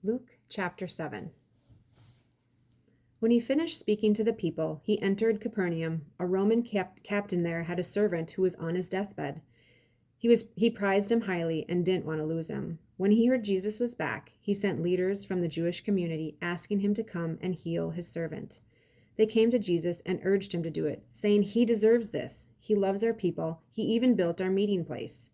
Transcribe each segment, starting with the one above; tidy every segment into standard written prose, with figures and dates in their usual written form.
Luke chapter 7. When he finished speaking to the people, he entered Capernaum. A Roman captain there had a servant who was on his deathbed. He prized him highly and didn't want to lose him. When he heard Jesus was back, he sent leaders from the Jewish community asking him to come and heal his servant. They came to Jesus and urged him to do it, saying, "He deserves this. He loves our people. He even built our meeting place."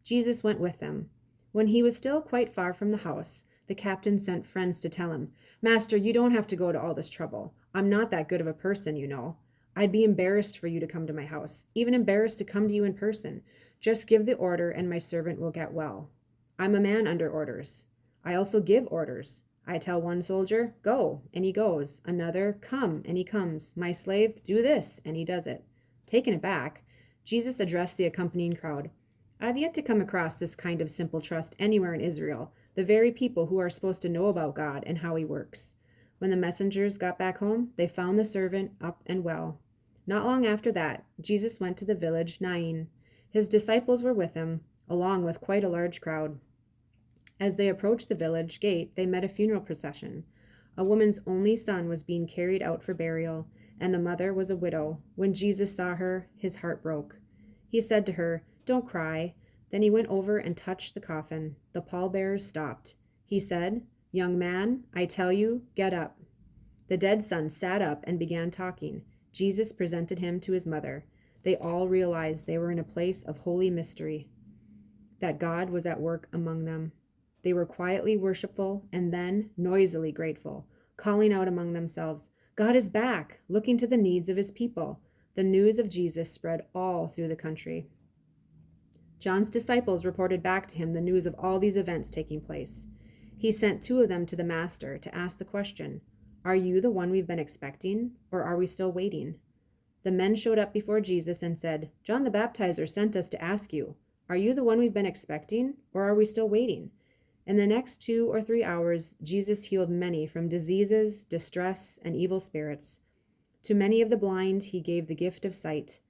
Jesus went with them. When he was still quite far from the house, the captain sent friends to tell him, "Master, you don't have to go to all this trouble. I'm not that good of a person, you know. I'd be embarrassed for you to come to my house, even embarrassed to come to you in person. Just give the order and my servant will get well. I'm a man under orders. I also give orders. I tell one soldier, 'Go,' and he goes. Another, 'Come,' and he comes. My slave, 'Do this,' and he does it." Taken aback, Jesus addressed the accompanying crowd. "I've yet to come across this kind of simple trust anywhere in Israel, the very people who are supposed to know about God and how he works." When the messengers got back home, they found the servant up and well. Not long after that, Jesus went to the village Nain. His disciples were with him, along with quite a large crowd. As they approached the village gate, they met a funeral procession. A woman's only son was being carried out for burial, and the mother was a widow. When Jesus saw her, his heart broke. He said to her, "Don't cry." Then he went over and touched the coffin. The pallbearers stopped. He said, "Young man, I tell you, get up." The dead son sat up and began talking. Jesus presented him to his mother. They all realized they were in a place of holy mystery, that God was at work among them. They were quietly worshipful and then noisily grateful, calling out among themselves, "God is back, looking to the needs of his people." The news of Jesus spread all through the country. John's disciples reported back to him the news of all these events taking place. He sent two of them to the master to ask the question, "Are you the one we've been expecting, or are we still waiting?" The men showed up before Jesus and said, "John the Baptizer sent us to ask you, are you the one we've been expecting, or are we still waiting?" In the next 2 or 3 hours, Jesus healed many from diseases, distress, and evil spirits. To many of the blind, he gave the gift of sight.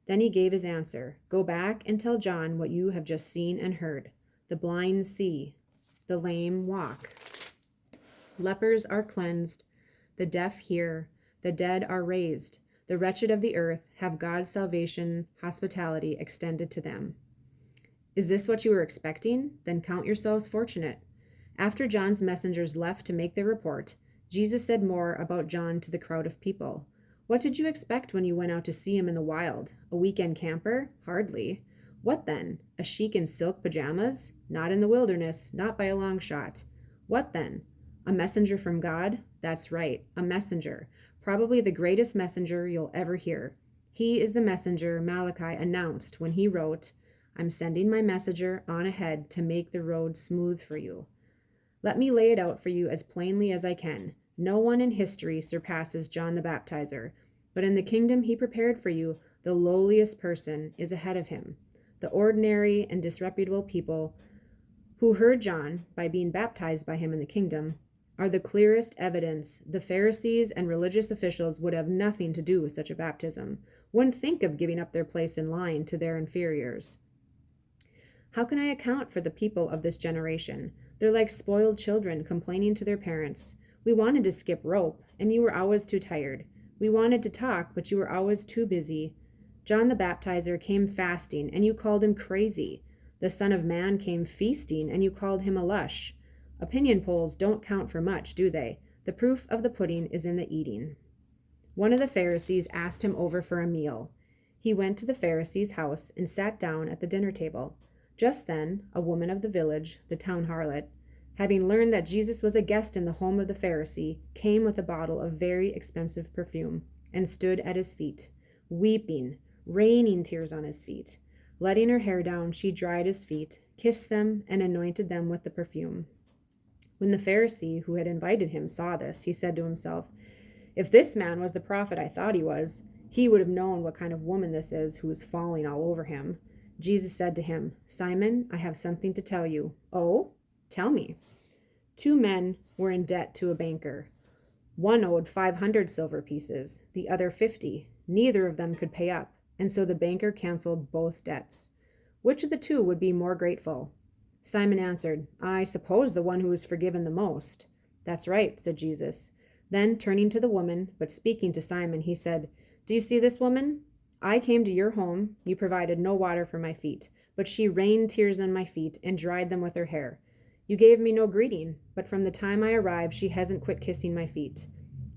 Then he gave his answer, "Go back and tell John what you have just seen and heard. The blind see, the lame walk, lepers are cleansed, the deaf hear, the dead are raised, the wretched of the earth have God's salvation, hospitality extended to them." Is this what you were expecting? Then count yourselves fortunate. After John's messengers left to make their report, Jesus said more about John to the crowd of people. "What did you expect when you went out to see him in the wild? A weekend camper? Hardly. What then? A sheik in silk pajamas? Not in the wilderness, not by a long shot. What then? A messenger from God? That's right, a messenger. Probably the greatest messenger you'll ever hear. He is the messenger Malachi announced when he wrote, 'I'm sending my messenger on ahead to make the road smooth for you.' Let me lay it out for you as plainly as I can. No one in history surpasses John the Baptizer, but in the kingdom he prepared for you, the lowliest person is ahead of him. The ordinary and disreputable people who heard John by being baptized by him in the kingdom are the clearest evidence the Pharisees and religious officials would have nothing to do with such a baptism, wouldn't think of giving up their place in line to their inferiors. How can I account for the people of this generation? They're like spoiled children complaining to their parents. We wanted to skip rope, and you were always too tired. We wanted to talk, but you were always too busy. John the Baptizer came fasting, and you called him crazy. The Son of Man came feasting, and you called him a lush. Opinion polls don't count for much, do they? The proof of the pudding is in the eating. One of the Pharisees asked him over for a meal. He went to the Pharisee's house and sat down at the dinner table. Just then, a woman of the village, the town harlot, having learned that Jesus was a guest in the home of the Pharisee, came with a bottle of very expensive perfume and stood at his feet, weeping, raining tears on his feet. Letting her hair down, she dried his feet, kissed them, and anointed them with the perfume. When the Pharisee who had invited him saw this, he said to himself, "If this man was the prophet I thought he was, he would have known what kind of woman this is who is falling all over him." Jesus said to him, "Simon, I have something to tell you." "Oh, tell me." 2 men were in debt to a banker. One owed 500 silver pieces, the other 50. Neither of them could pay up, and so the banker canceled both debts. Which of the two would be more grateful? Simon answered, I suppose the one who is forgiven the most. That's right, said Jesus. Then, turning to the woman, but speaking to Simon, he said, Do you see this woman? I came to your home. You provided no water for my feet, but she rained tears on my feet and dried them with her hair. You gave me no greeting, but from the time I arrived, she hasn't quit kissing my feet.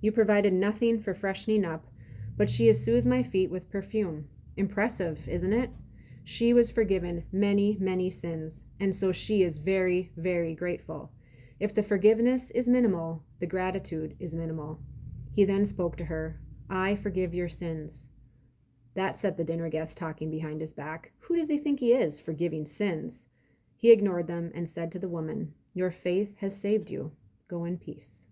You provided nothing for freshening up, but she has soothed my feet with perfume. Impressive, isn't it? She was forgiven many, many sins, and so she is very, very grateful. If the forgiveness is minimal, the gratitude is minimal. He then spoke to her, I forgive your sins. That set the dinner guest talking behind his back. Who does he think he is, forgiving sins? He ignored them and said to the woman, Your faith has saved you. Go in peace.